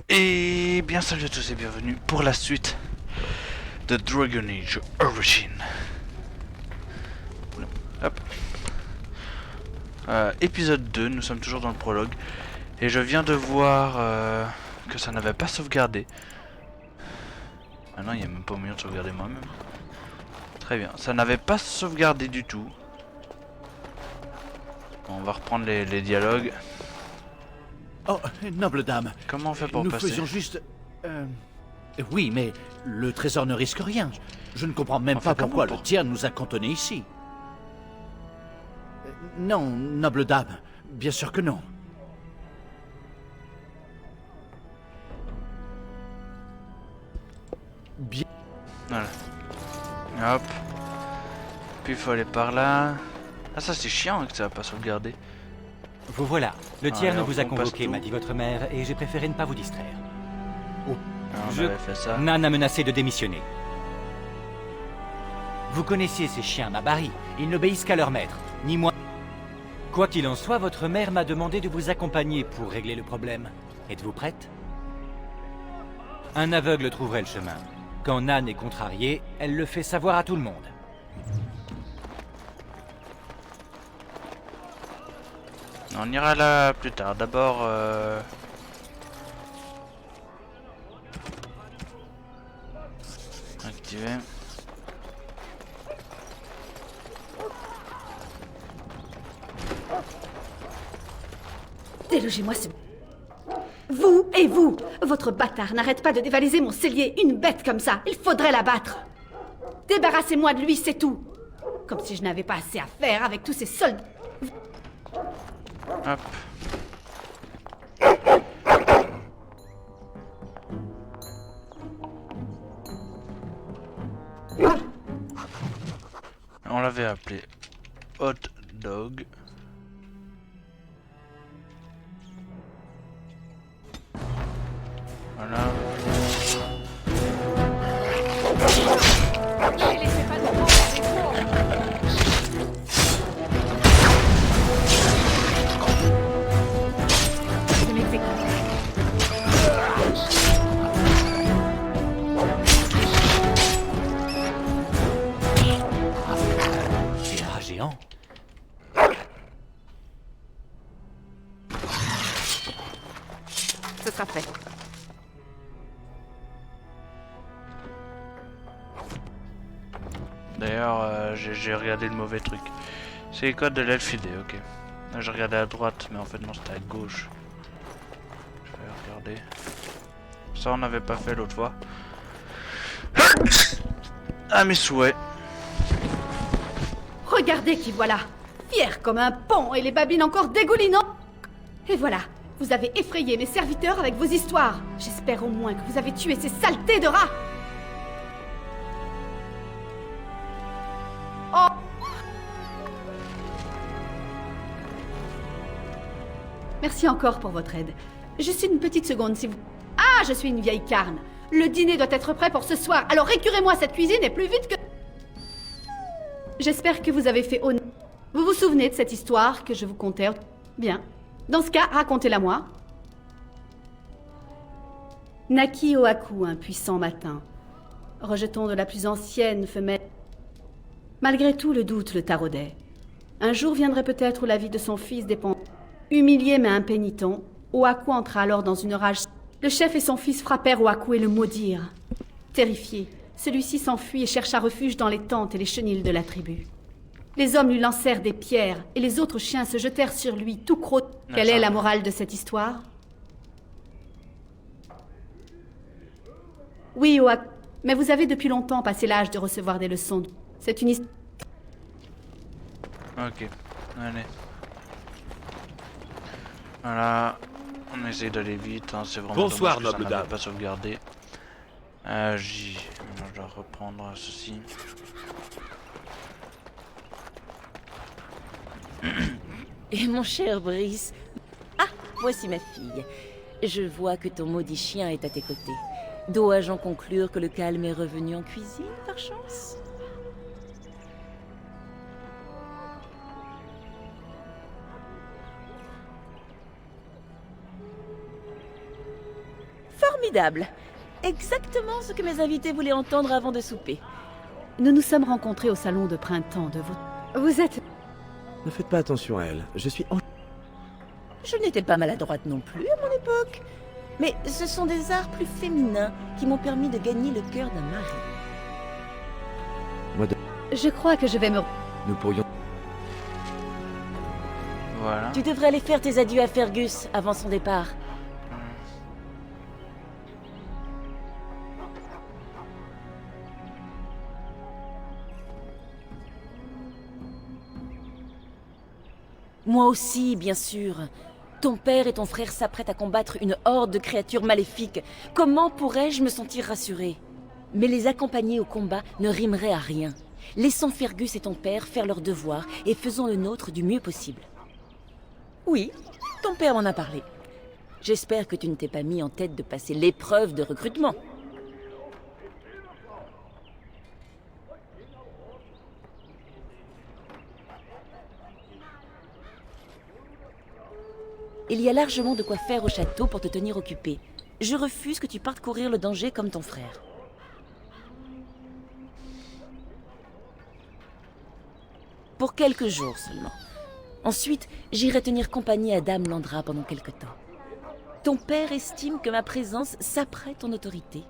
Et bien salut à tous et bienvenue pour la suite de Dragon Age Origin. Hop. Épisode 2, nous sommes toujours dans le prologue. Et je viens de voir que ça n'avait pas sauvegardé. Maintenant il n'y a même pas moyen de sauvegarder moi-même. Très bien, ça n'avait pas sauvegardé du tout. Bon, on va reprendre les dialogues. Oh, noble dame. Comment on fait pour Nous passer? faisions juste... Oui, mais le trésor ne risque rien. Je ne comprends même Enfin, pas pourquoi comment le tiers nous a cantonnés ici. Non, noble dame. Bien sûr que non. Bien... Voilà. Hop. Puis il faut aller par là. Ah ça c'est chiant que ça va pas sauvegarder. Vous voilà. Le tiers Allez, ne vous a on passe convoqué, tout. m'a dit votre mère, et j'ai préféré ne pas vous distraire. On Je- avait fait ça. Nan a menacé de démissionner. Vous connaissiez ces chiens Nabari. Ils n'obéissent qu'à leur maître, ni moi. Quoi qu'il en soit, votre mère m'a demandé de vous accompagner pour régler le problème. Êtes-vous prête? Un aveugle trouverait le chemin. Quand Nan est contrariée, elle le fait savoir à tout le monde. On ira là plus tard. D'abord... activer. Délogez-moi ce... Vous et vous! Votre bâtard n'arrête pas de dévaliser mon cellier. Une bête comme ça, il faudrait la battre. Débarrassez-moi de lui, c'est tout. Comme si je n'avais pas assez à faire avec tous ces soldats. Hop. On l'avait appelé Hot Dog. Voilà. Je m'exécute. Des rats géants. Ce sera fait. D'ailleurs, j'ai regardé le mauvais truc. C'est les codes de l'Elfidé, ok. Là, j'ai regardé à droite, mais en fait, non, c'était à gauche. Je vais regarder. Ça, on n'avait pas fait l'autre fois. Ah, mes souhaits. Regardez qui voilà. Fier comme un pont et les babines encore dégoulinant. Et voilà, vous avez effrayé mes serviteurs avec vos histoires. J'espère au moins que vous avez tué ces saletés de rats. Oh! Merci encore pour votre aide. Juste une petite seconde, si vous... Ah, je suis une vieille carne. Le dîner doit être prêt pour ce soir, alors récurez-moi cette cuisine et plus vite que... J'espère que vous avez fait honneur. Vous vous souvenez de cette histoire que je vous contais? Bien. Dans ce cas, racontez-la moi. Naquit Oaku un puissant matin. Rejeton de la plus ancienne femelle. Malgré tout, le doute le taraudait. Un jour viendrait peut-être où la vie de son fils dépend. Humilié mais impénitent, Oaku entra alors dans une rage. Le chef et son fils frappèrent Oaku et le maudirent. Terrifié, celui-ci s'enfuit et chercha refuge dans les tentes et les chenils de la tribu. Les hommes lui lancèrent des pierres et les autres chiens se jetèrent sur lui tout crocs. Quelle est la morale de cette histoire? Oui, Oaku, mais vous avez depuis longtemps passé l'âge de recevoir des leçons. C'est une histoire... Ok, allez. Voilà. On essaye d'aller vite, hein. C'est vraiment Bonsoir, dommage que noble ça n'avait dame. pas sauvegardé. Maintenant, je dois reprendre ceci. Et mon cher Brice... Ah, voici ma fille. Je vois que ton maudit chien est à tes côtés. Dois-je en conclure que le calme est revenu en cuisine, par chance? Formidable. Exactement ce que mes invités voulaient entendre avant de souper. Nous nous sommes rencontrés au salon de printemps de votre... Vous êtes... Ne faites pas attention à elle. Je suis Je n'étais pas maladroite non plus à mon époque. Mais ce sont des arts plus féminins qui m'ont permis de gagner le cœur d'un mari. Je crois que je vais me... Nous pourrions... Voilà. Tu devrais aller faire tes adieux à Fergus avant son départ. Moi aussi, bien sûr. Ton père et ton frère s'apprêtent à combattre une horde de créatures maléfiques. Comment pourrais-je me sentir rassurée? Mais les accompagner au combat ne rimerait à rien. Laissons Fergus et ton père faire leur devoir et faisons le nôtre du mieux possible. Oui, ton père m'en a parlé. J'espère que tu ne t'es pas mis en tête de passer l'épreuve de recrutement. Il y a largement de quoi faire au château pour te tenir occupé. Je refuse que tu partes courir le danger comme ton frère. Pour quelques jours seulement. Ensuite, j'irai tenir compagnie à Dame Landra pendant quelque temps. Ton père estime que ma présence saperait ton autorité.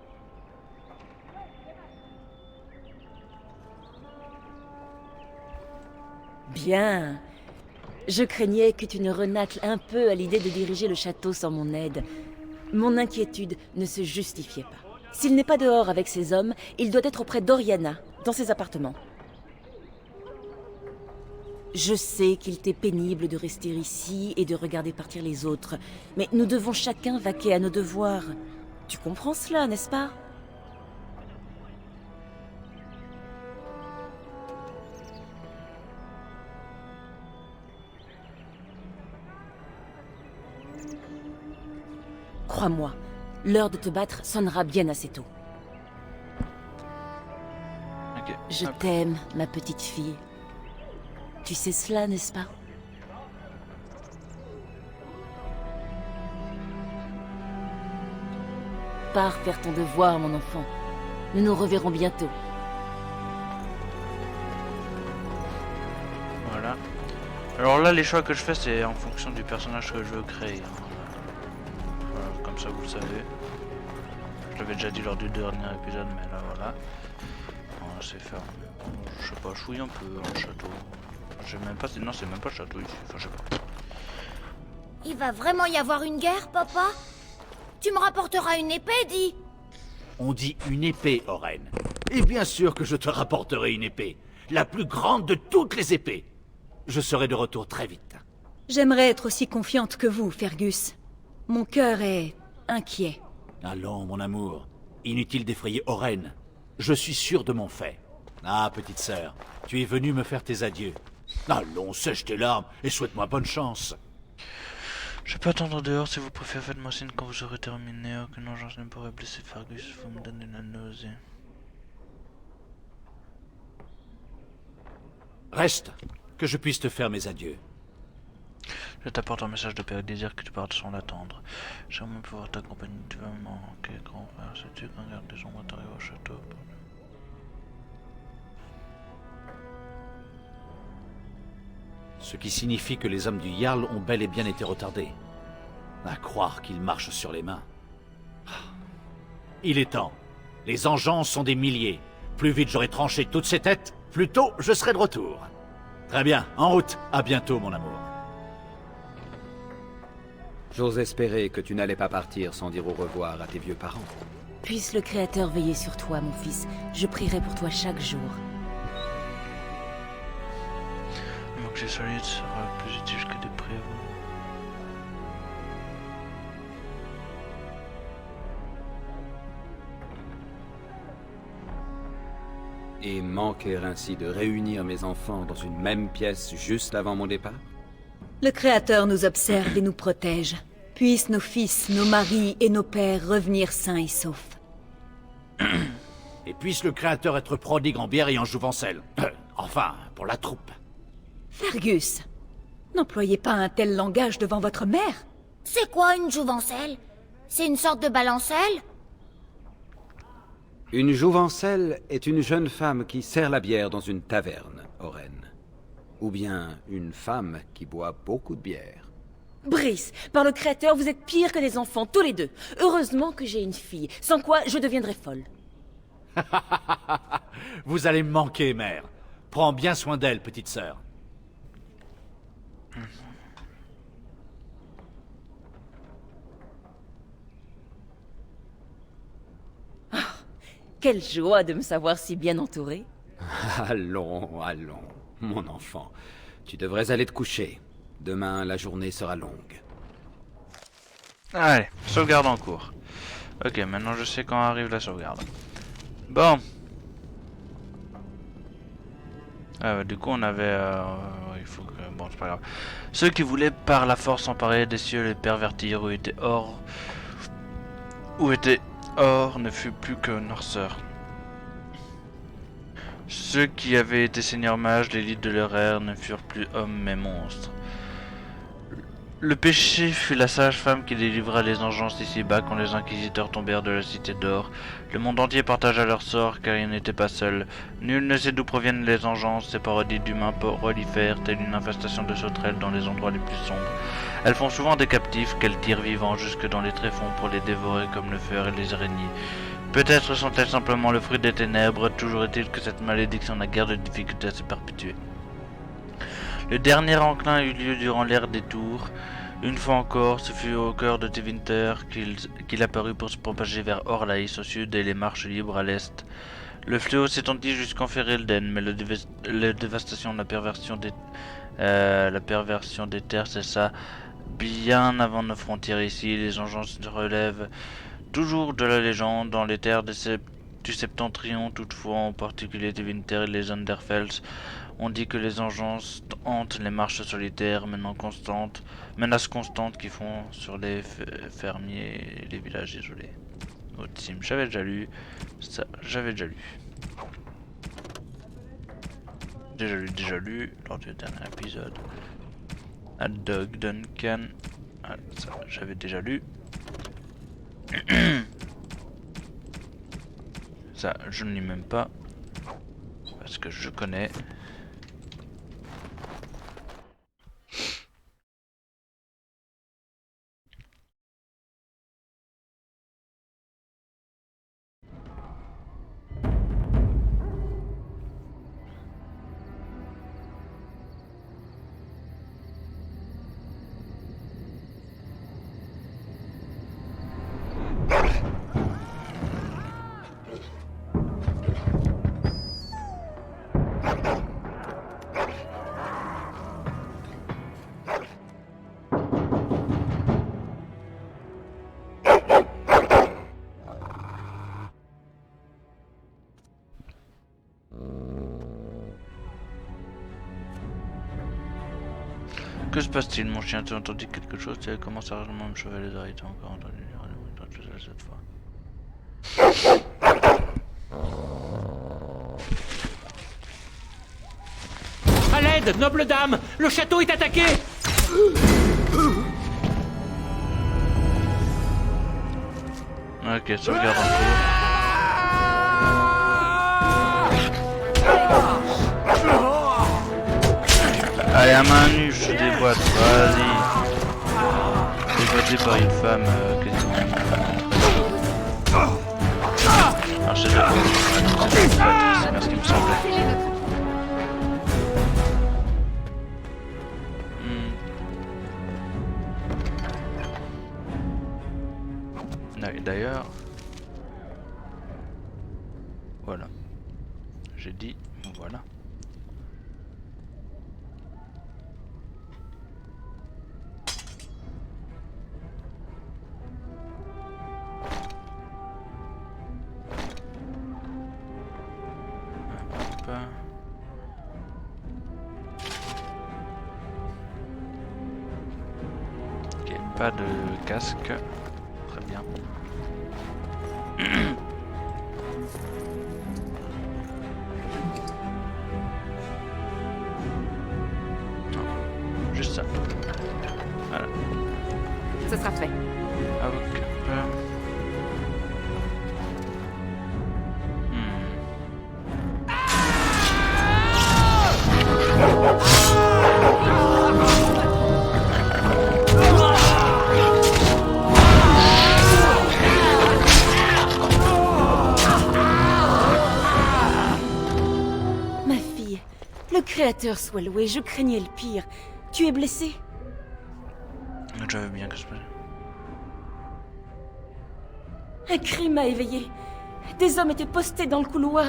Bien. Je craignais que tu ne renâcles un peu à l'idée de diriger le château sans mon aide. Mon inquiétude ne se justifiait pas. S'il n'est pas dehors avec ses hommes, il doit être auprès d'Oriana, dans ses appartements. Je sais qu'il t'est pénible de rester ici et de regarder partir les autres, mais nous devons chacun vaquer à nos devoirs. Tu comprends cela, n'est-ce pas ? Crois-moi, l'heure de te battre sonnera bien assez tôt. Ok. Je Hop. t'aime, ma petite fille. Tu sais cela, n'est-ce pas ? Pars faire ton devoir, mon enfant. Nous nous reverrons bientôt. Voilà. Alors là, les choix que je fais, c'est en fonction du personnage que je veux créer. Voilà, comme ça, vous le savez. Je l'avais déjà dit lors du dernier épisode, mais là, voilà. On sait faire. Je sais pas, chouille un peu dans le château. Je sais même pas. Non, c'est même pas le château ici. Enfin, je sais pas. Il va vraiment y avoir une guerre, papa? Tu me rapporteras une épée, dis? On dit une épée, Oren. Et bien sûr que je te rapporterai une épée. La plus grande de toutes les épées. Je serai de retour très vite. J'aimerais être aussi confiante que vous, Fergus. Mon cœur est inquiet. Allons, mon amour. Inutile d'effrayer Oren. Je suis sûr de mon fait. Ah, petite sœur, tu es venue me faire tes adieux. Allons, sèche tes larmes et souhaite-moi bonne chance. Je peux attendre dehors si vous préférez. Faites-moi signe quand vous aurez terminé. Aucune urgence ne pourrait blesser Fergus. Vous me donnez la nausée. Reste, que je puisse te faire mes adieux. Je t'apporte un message de paix et désir que tu partes sans l'attendre. J'aimerais pouvoir t'accompagner. Tu vas me manquer, grand frère. Sais-tu qu'un garde des ombres t'arrive au château? Ce qui signifie que les hommes du Jarl ont bel et bien été retardés. À croire qu'ils marchent sur les mains. Il est temps. Les engeances sont des milliers. Plus vite j'aurai tranché toutes ces têtes, plus tôt je serai de retour. Très bien, en route. À bientôt, mon amour. J'ose espérer que tu n'allais pas partir sans dire au revoir à tes vieux parents. Puisse le Créateur veiller sur toi, mon fils. Je prierai pour toi chaque jour. Le moquet solide sera plus utile que des préaux. Et manquer ainsi de réunir mes enfants dans une même pièce juste avant mon départ? Le Créateur nous observe et nous protège. Puissent nos fils, nos maris et nos pères revenir sains et saufs. Et puisse le Créateur être prodigue en bière et en jouvencelle. Enfin, pour la troupe. Fergus, n'employez pas un tel langage devant votre mère. C'est quoi une jouvencelle? C'est une sorte de balancelle? Une jouvencelle est une jeune femme qui sert la bière dans une taverne, Oren. Ou bien une femme qui boit beaucoup de bière. Brice, par le Créateur, vous êtes pires que des enfants, tous les deux. Heureusement que j'ai une fille, sans quoi je deviendrais folle. Vous allez me manquer, mère. Prends bien soin d'elle, petite sœur. Quelle joie de me savoir si bien entourée. Allons, allons, mon enfant. Tu devrais aller te coucher. Demain, la journée sera longue. Allez, sauvegarde en cours. Ok, maintenant je sais quand arrive la sauvegarde. Bon. Ah bah, du coup on avait... il faut que... Bon, c'est pas grave. Ceux qui voulaient par la force s'emparer des cieux les pervertir ou étaient hors... ne fut plus que noirceur. Ceux qui avaient été seigneurs mages, l'élite de leur ère, ne furent plus hommes mais monstres. Le péché fut la sage femme qui délivra les engeances ici-bas quand les inquisiteurs tombèrent de la cité d'or. Le monde entier partagea leur sort car ils n'étaient pas seuls. Nul ne sait d'où proviennent les engeances, ces parodies d'humains prolifèrent telle une infestation de sauterelles dans les endroits les plus sombres. Elles font souvent des captifs qu'elles tirent vivants jusque dans les tréfonds pour les dévorer comme le fer et les araignées. Peut-être sont-elles simplement le fruit des ténèbres, toujours est-il que cette malédiction n'a guère de difficulté à se perpétuer. Le dernier enclin eut lieu durant l'ère des tours. Une fois encore, ce fut au cœur de Tevinter qu'il apparut pour se propager vers Orlaïs au sud et les marches libres à l'est. Le fléau s'étendit jusqu'en Ferelden, mais la dévastation de la perversion des terres cessa bien avant nos frontières ici. Les engeances se relèvent toujours de la légende dans les terres du Septentrion, toutefois en particulier Tevinter et les Underfels. On dit que les engeances hantent les marches solitaires, menaces constantes qui font sur les fermiers et les villages isolés. Sim, j'avais déjà lu. Ça, j'avais déjà lu. Déjà lu lors du dernier épisode. Hot Dog Duncan. Ah, ça, j'avais déjà lu. Ça, je ne lis même pas. Parce que je connais. Que se passe-t-il, mon chien? Tu as entendu quelque chose? Tu commences sérieusement à me chauffer les oreilles. Tu as encore entendu cette fois. À l'aide, noble dame! Le château est attaqué! Ok, sauvegarde en cours. Allez, à main nue, je déboîte, vas-y. Déboîté par une femme quasiment. Alors, je sais pas. C'est bien ce qui me semblait. Et d'ailleurs, voilà. J'ai dit, voilà. Ok, pas de casque. Très bien. Non, juste ça. Voilà. Ce sera fait. Avocat. Créateur soit loué, je craignais le pire. Tu es blessé? Je veux bien que je passe. Un cri m'a éveillé. Des hommes étaient postés dans le couloir.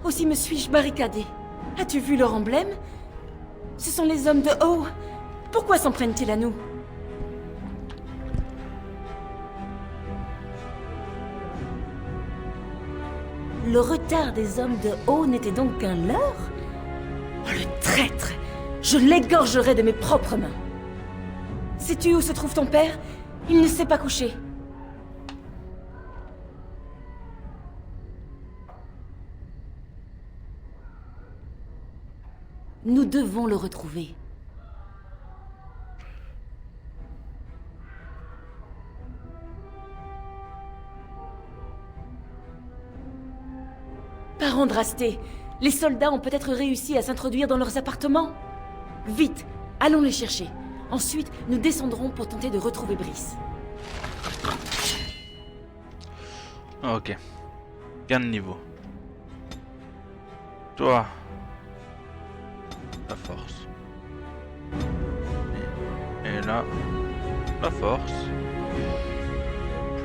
Aussi me suis-je barricadé. As-tu vu leur emblème? Ce sont les hommes de haut. Pourquoi s'en prennent-ils à nous? Le retard des hommes de haut n'était donc qu'un leurre? Oh, le traître! Je l'égorgerai de mes propres mains. Sais-tu où se trouve ton père? Il ne s'est pas couché. Nous devons le retrouver. Par Andrasté, les soldats ont peut-être réussi à s'introduire dans leurs appartements. Vite, allons les chercher. Ensuite, nous descendrons pour tenter de retrouver Brice. Ok. Gain de niveau. Toi. La force. Et là, la force.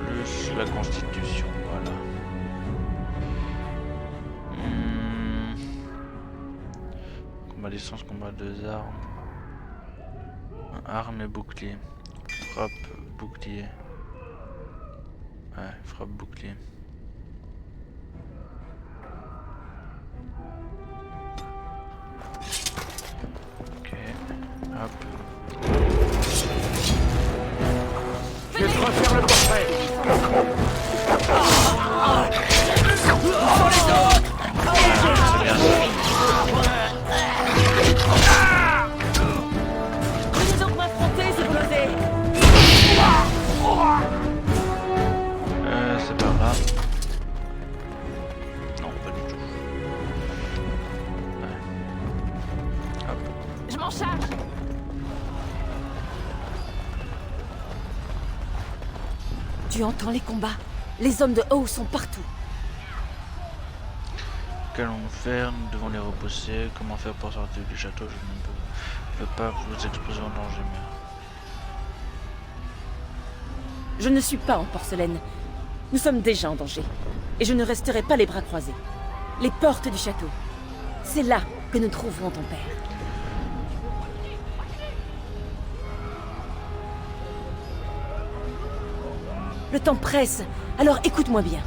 Plus la constitution, voilà. Combat distance, combat 2 armes. Arme et bouclier. Frappe, bouclier. Ouais, frappe, bouclier. Ok, hop. Je refaire le portrait. C'est bien ça. Venez donc m'affronter, c'est posé. C'est par là. Non, pas du tout. Ouais. Hop. Je m'en charge. Tu entends les combats? Les hommes de haut sont partout. Qu'allons-nous faire? Nous devons les repousser. Comment faire pour sortir du château? Je ne peux pas vous exposer en danger, mais... Je ne suis pas en porcelaine. Nous sommes déjà en danger. Et je ne resterai pas les bras croisés. Les portes du château. C'est là que nous trouverons ton père. Le temps presse, alors écoute-moi bien.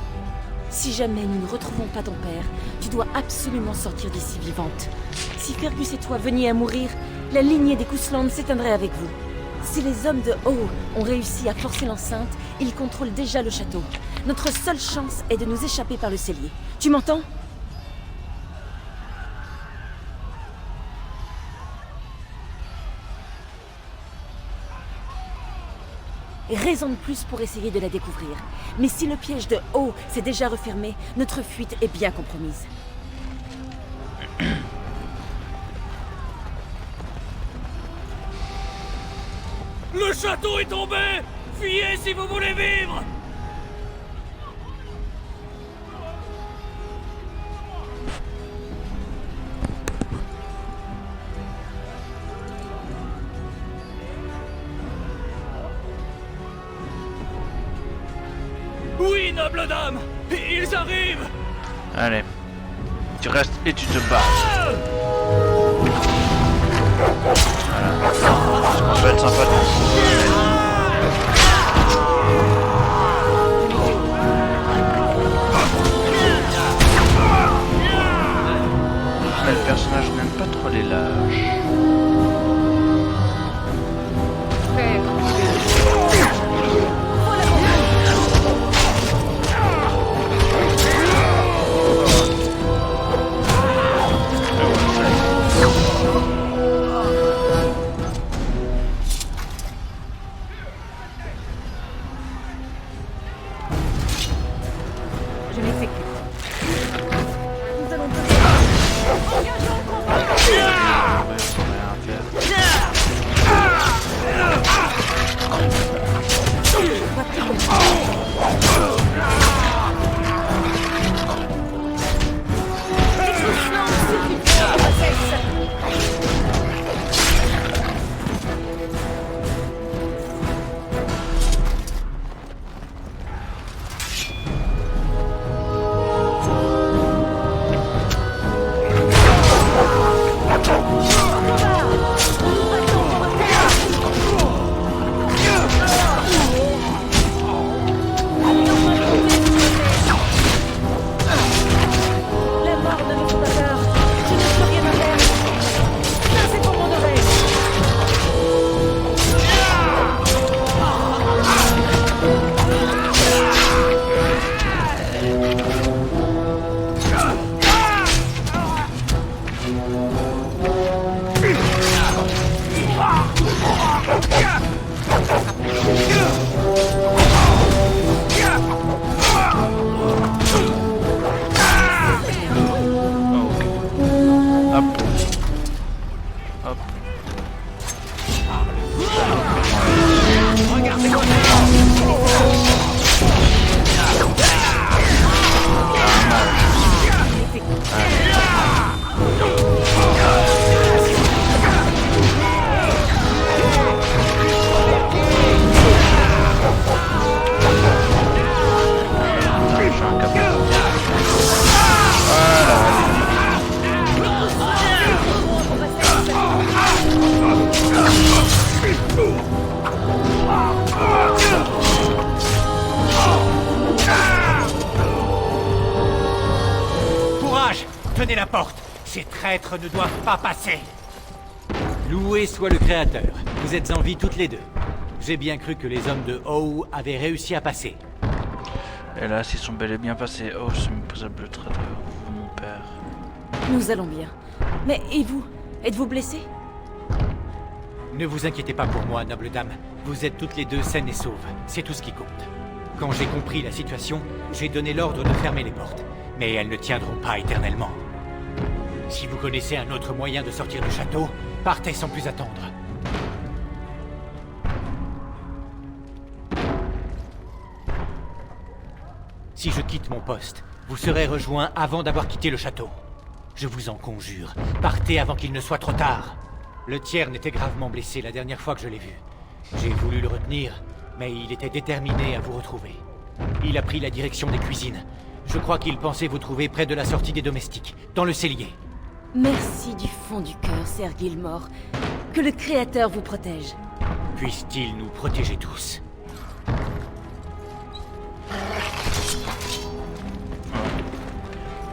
Si jamais nous ne retrouvons pas ton père, tu dois absolument sortir d'ici vivante. Si Fergus et toi veniez à mourir, la lignée des Cousland s'éteindrait avec vous. Si les hommes de haut ont réussi à forcer l'enceinte, ils contrôlent déjà le château. Notre seule chance est de nous échapper par le cellier. Tu m'entends? Raison de plus pour essayer de la découvrir. Mais si le piège de haut s'est déjà refermé, notre fuite est bien compromise. Le château est tombé! Fuyez si vous voulez vivre! Oui, noble dame! Ils arrivent! Allez. Tu restes et tu te bats. Voilà. Ça va être sympa le personnage n'aime pas trop les lâches. barricadez la porte. Ces traîtres ne doivent pas passer. Loué soit le Créateur. Vous êtes en vie toutes les deux. J'ai bien cru que les hommes de Howe avaient réussi à passer. Hélas, ils sont bel et bien passés. Oh, ce méprisable traiteur, mon père. Nous allons bien. Mais et vous? Êtes-vous blessé? Ne vous inquiétez pas pour moi, noble dame. Vous êtes toutes les deux saines et sauves. C'est tout ce qui compte. Quand j'ai compris la situation, j'ai donné l'ordre de fermer les portes. Mais elles ne tiendront pas éternellement. Si vous connaissez un autre moyen de sortir du château, partez sans plus attendre. Si je quitte mon poste, vous serez rejoints avant d'avoir quitté le château. Je vous en conjure, partez avant qu'il ne soit trop tard. Le tiers était gravement blessé la dernière fois que je l'ai vu. J'ai voulu le retenir, mais il était déterminé à vous retrouver. Il a pris la direction des cuisines. Je crois qu'il pensait vous trouver près de la sortie des domestiques, dans le cellier. Merci du fond du cœur, Sir Gilmore. Que le Créateur vous protège. Puisse-t-il nous protéger tous.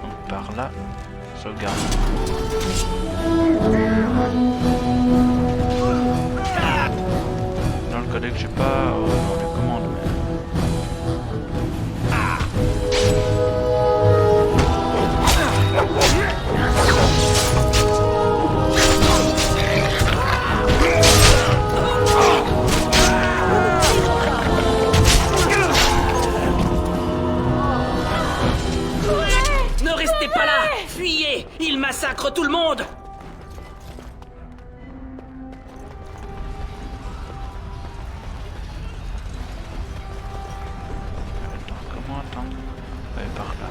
Donc par là, sauvegarde. Dans le codex, j'ai pas les commandes, mais... Ne restez pas là! Fuyez! Ils massacrent tout le monde! Attends. Ouais, par là.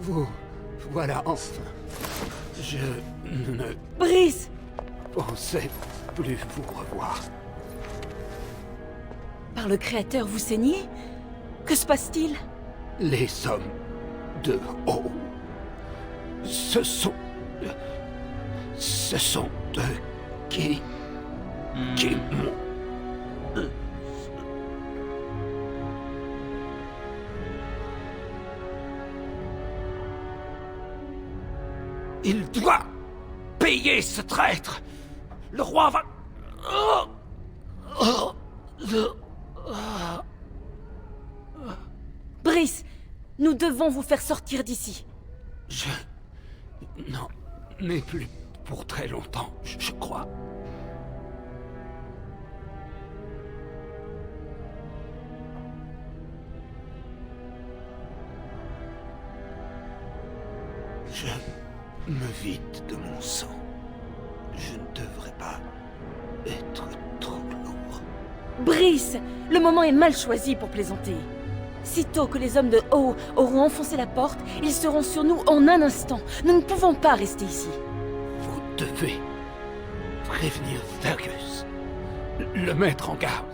Vous, voilà enfin. Je ne Brice! pensais plus vous revoir. Par le Créateur, vous saignez? Que se passe-t-il? Les hommes de Howe. Ce sont eux qui m'ont... Il doit payer ce traître. Le roi va... Brice, nous devons vous faire sortir d'ici. Je n'en ai plus pour très longtemps, je crois. Je me vide de mon sang. Je ne devrais pas être trop lourd. Brice, le moment est mal choisi pour plaisanter. Sitôt que les hommes de Howe auront enfoncé la porte, ils seront sur nous en un instant. Nous ne pouvons pas rester ici. Vous devez prévenir Fergus. Le mettre en garde.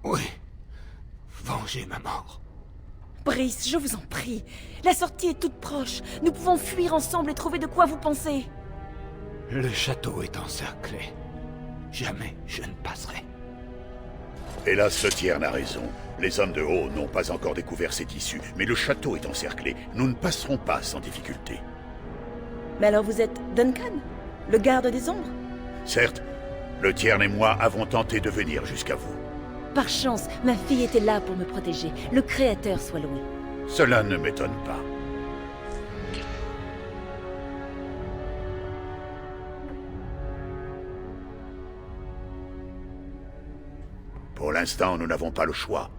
Oui. Vengez ma mort. Brice, je vous en prie. La sortie est toute proche. Nous pouvons fuir ensemble et trouver de quoi vous penser. Le château est encerclé. Jamais je ne passerai. Hélas, le tiers n'a raison. Les hommes de Howe n'ont pas encore découvert cette issue, mais le château est encerclé. Nous ne passerons pas sans difficulté. Mais alors vous êtes Duncan, le garde des ombres? Certes, le tiers et moi avons tenté de venir jusqu'à vous. Par chance, ma fille était là pour me protéger. Le Créateur soit loué. Cela ne m'étonne pas. Pour l'instant, nous n'avons pas le choix.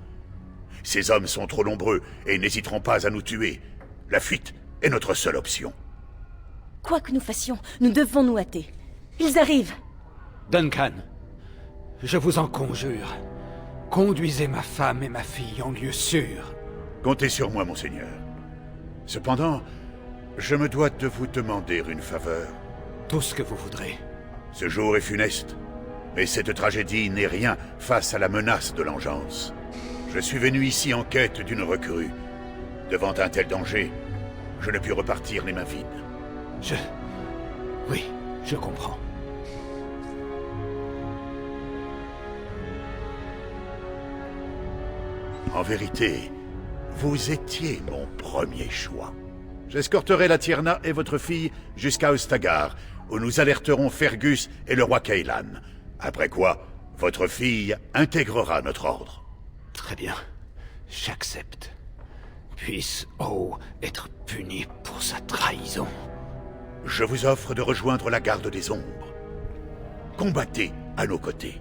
Ces hommes sont trop nombreux et n'hésiteront pas à nous tuer. La fuite est notre seule option. Quoi que nous fassions, nous devons nous hâter. Ils arrivent! Duncan, je vous en conjure. Conduisez ma femme et ma fille en lieu sûr. Comptez sur moi, monseigneur. Cependant, je me dois de vous demander une faveur. Tout ce que vous voudrez. Ce jour est funeste, mais cette tragédie n'est rien face à la menace de l'engeance. Je suis venu ici en quête d'une recrue. Devant un tel danger, je ne puis repartir les mains vides. Oui, je comprends. En vérité, vous étiez mon premier choix. J'escorterai la Tierna et votre fille jusqu'à Ostagar, où nous alerterons Fergus et le roi Cailan. Après quoi, votre fille intégrera notre ordre. Très bien. J'accepte. Puisse O être puni pour sa trahison. Je vous offre de rejoindre la garde des ombres. Combattez à nos côtés.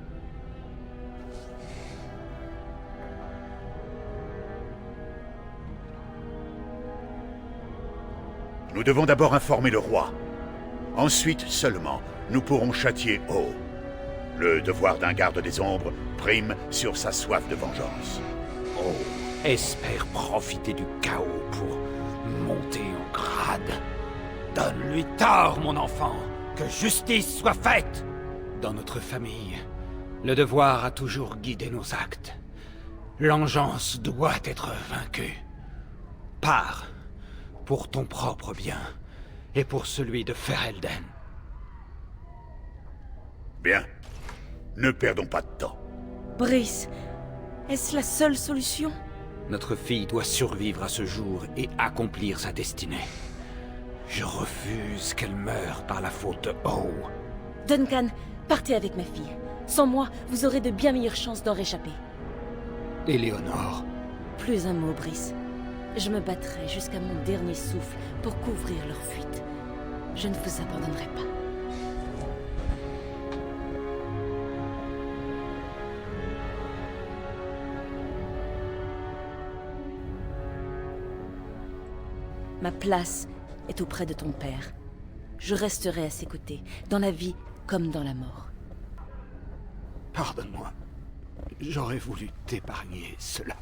Nous devons d'abord informer le roi. Ensuite seulement, nous pourrons châtier O. Le devoir d'un garde des ombres prime sur sa soif de vengeance. O espère profiter du chaos pour monter en grade. Donne-lui tort, mon enfant. Que justice soit faite. Dans notre famille, le devoir a toujours guidé nos actes. L'engeance doit être vaincue. Pars. Pour ton propre bien, et pour celui de Ferelden. Bien. Ne perdons pas de temps. Brice, est-ce la seule solution? Notre fille doit survivre à ce jour et accomplir sa destinée. Je refuse qu'elle meure par la faute de O. Duncan, partez avec ma fille. Sans moi, vous aurez de bien meilleures chances d'en réchapper. Éléonore. Plus un mot, Brice. Je me battrai jusqu'à mon dernier souffle pour couvrir leur fuite. Je ne vous abandonnerai pas. Ma place est auprès de ton père. Je resterai à ses côtés, dans la vie comme dans la mort. Pardonne-moi. J'aurais voulu t'épargner cela.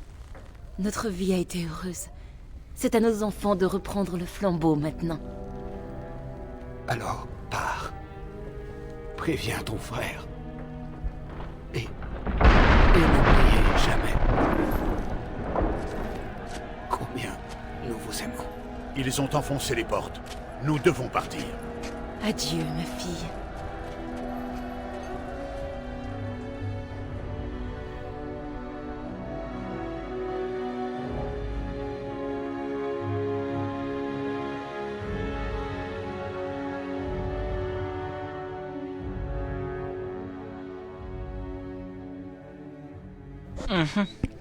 Notre vie a été heureuse. C'est à nos enfants de reprendre le flambeau maintenant. Alors, pars. Préviens ton frère. Et n'oubliez jamais combien nous vous aimons. Ils ont enfoncé les portes. Nous devons partir. Adieu, ma fille.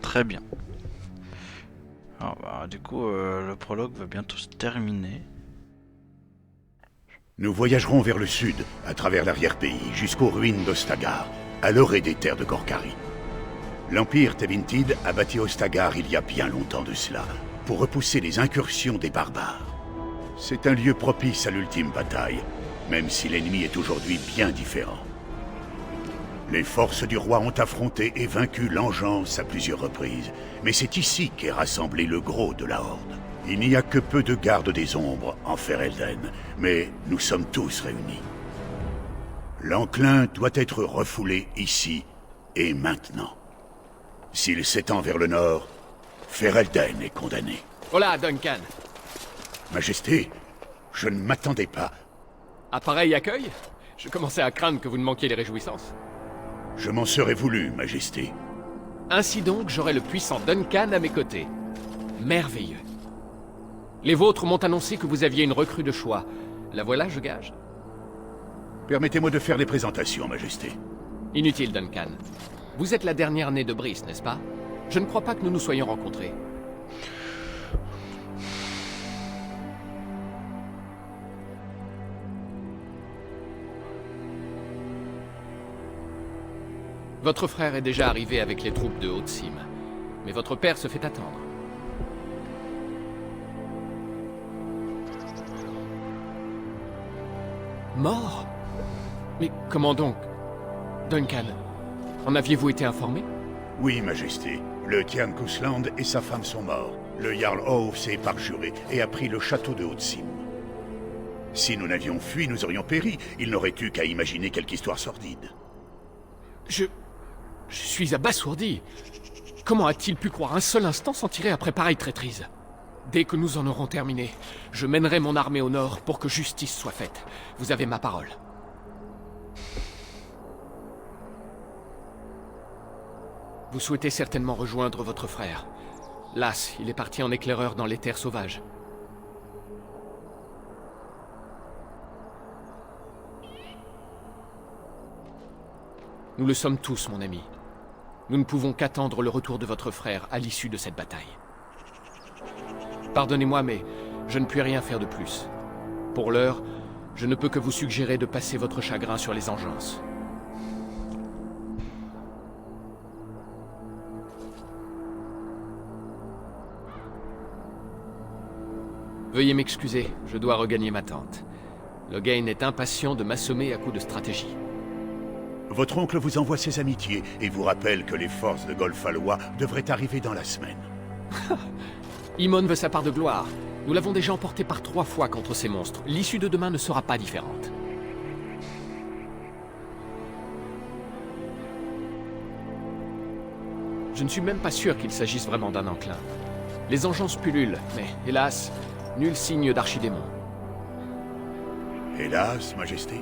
Très bien. Alors, bah, du coup, le prologue va bientôt se terminer. Nous voyagerons vers le sud, à travers l'arrière-pays, jusqu'aux ruines d'Ostagar, à l'orée des terres de Gorkari. L'Empire Tevintid a bâti Ostagar il y a bien longtemps de cela, pour repousser les incursions des barbares. C'est un lieu propice à l'ultime bataille, même si l'ennemi est aujourd'hui bien différent. Les forces du roi ont affronté et vaincu l'engeance à plusieurs reprises, mais c'est ici qu'est rassemblé le gros de la Horde. Il n'y a que peu de gardes des ombres en Ferelden, mais nous sommes tous réunis. L'enclin doit être refoulé ici et maintenant. S'il s'étend vers le nord, Ferelden est condamné. Hola, Duncan. Majesté, je ne m'attendais pas. À pareil accueil? Je commençais à craindre que vous ne manquiez les réjouissances. Je m'en serais voulu, Majesté. Ainsi donc, j'aurai le puissant Duncan à mes côtés. Merveilleux. Les vôtres m'ont annoncé que vous aviez une recrue de choix. La voilà, je gage. Permettez-moi de faire des présentations, Majesté. Inutile, Duncan. Vous êtes la dernière née de Brice, n'est-ce pas? Je ne crois pas que nous nous soyons rencontrés. Votre frère est déjà arrivé avec les troupes de Haute-Cime, mais votre père se fait attendre. Mort? Mais comment donc? Duncan, en aviez-vous été informé? Oui, Majesté. Le Tian Kusland et sa femme sont morts. Le Jarl Ove s'est parjuré et a pris le château de Haute-Cime. Si nous n'avions fui, nous aurions péri. Il n'aurait eu qu'à imaginer quelque histoire sordide. Je suis abasourdi. Comment a-t-il pu croire un seul instant s'en tirer après pareille traîtrise? Dès que nous en aurons terminé, je mènerai mon armée au nord pour que justice soit faite. Vous avez ma parole. Vous souhaitez certainement rejoindre votre frère. Las, il est parti en éclaireur dans les terres sauvages. Nous le sommes tous, mon ami. Nous ne pouvons qu'attendre le retour de votre frère à l'issue de cette bataille. Pardonnez-moi, mais je ne puis rien faire de plus. Pour l'heure, je ne peux que vous suggérer de passer votre chagrin sur les engences. Veuillez m'excuser, je dois regagner ma tente. Loghain est impatient de m'assommer à coups de stratégie. Votre oncle vous envoie ses amitiés et vous rappelle que les forces de Golfalois devraient arriver dans la semaine. Imon veut sa part de gloire. Nous l'avons déjà emporté par 3 fois contre ces monstres. L'issue de demain ne sera pas différente. Je ne suis même pas sûr qu'il s'agisse vraiment d'un enclin. Les engences pullulent, mais hélas, nul signe d'archidémon. Hélas, Majesté.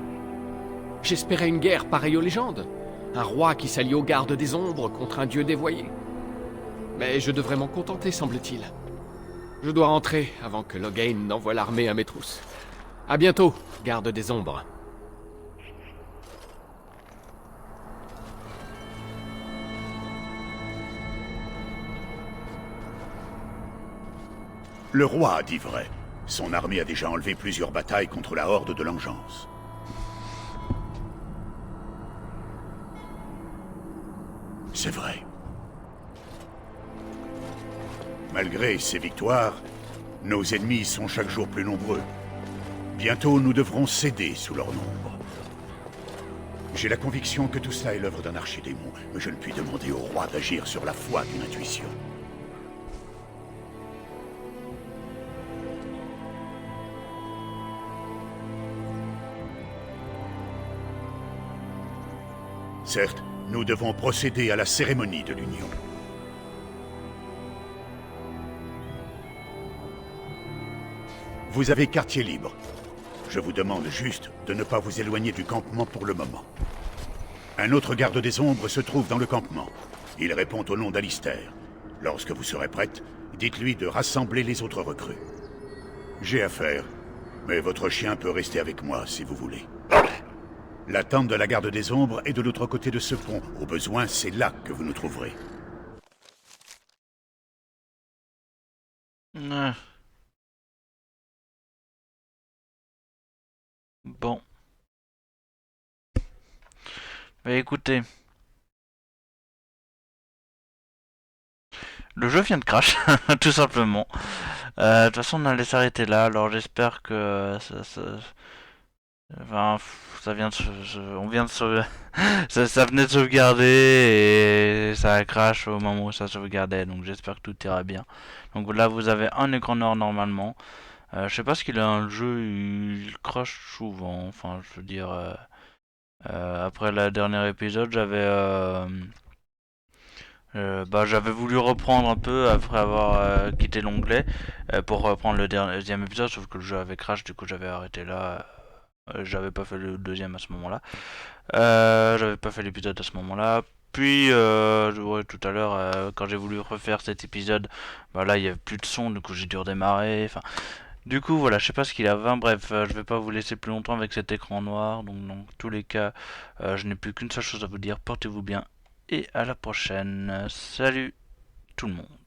J'espérais une guerre pareille aux légendes. Un roi qui s'allie aux gardes des ombres contre un dieu dévoyé. Mais je devrais m'en contenter, semble-t-il. Je dois rentrer avant que Loghain n'envoie l'armée à mes trousses. À bientôt, garde des ombres. Le roi a dit vrai. Son armée a déjà enlevé plusieurs batailles contre la horde de l'Engeance. C'est vrai. Malgré ces victoires, nos ennemis sont chaque jour plus nombreux. Bientôt, nous devrons céder sous leur nombre. J'ai la conviction que tout cela est l'œuvre d'un archidémon, mais je ne puis demander au roi d'agir sur la foi d'une intuition. Certes, nous devons procéder à la cérémonie de l'union. Vous avez quartier libre. Je vous demande juste de ne pas vous éloigner du campement pour le moment. Un autre garde des ombres se trouve dans le campement. Il répond au nom d'Alistair. Lorsque vous serez prête, dites-lui de rassembler les autres recrues. J'ai affaire, mais votre chien peut rester avec moi si vous voulez. La tente de la garde des ombres est de l'autre côté de ce pont. Au besoin, c'est là que vous nous trouverez. Bon. Bah écoutez. Le jeu vient de crash, tout simplement. De toute façon, on allait s'arrêter là, alors j'espère que enfin, ça vient de on vient de ça venait de sauvegarder et ça a crash au moment où ça sauvegardait, donc j'espère que tout ira bien. Donc là, vous avez un écran noir normalement. Je sais pas ce qu'il a un jeu, il crash souvent. Enfin, je veux dire, après le dernier épisode, j'avais voulu reprendre un peu après avoir quitté l'onglet pour reprendre le deuxième épisode, sauf que le jeu avait crash, du coup j'avais arrêté là. J'avais pas fait le deuxième à ce moment-là. J'avais pas fait l'épisode à ce moment-là. Puis, ouais, tout à l'heure, quand j'ai voulu refaire cet épisode, bah là il y avait plus de son, du coup j'ai dû redémarrer. Enfin, du coup voilà, je sais pas ce qu'il a. Bref, je vais pas vous laisser plus longtemps avec cet écran noir. Donc dans tous les cas, je n'ai plus qu'une seule chose à vous dire. Portez-vous bien et à la prochaine. Salut tout le monde.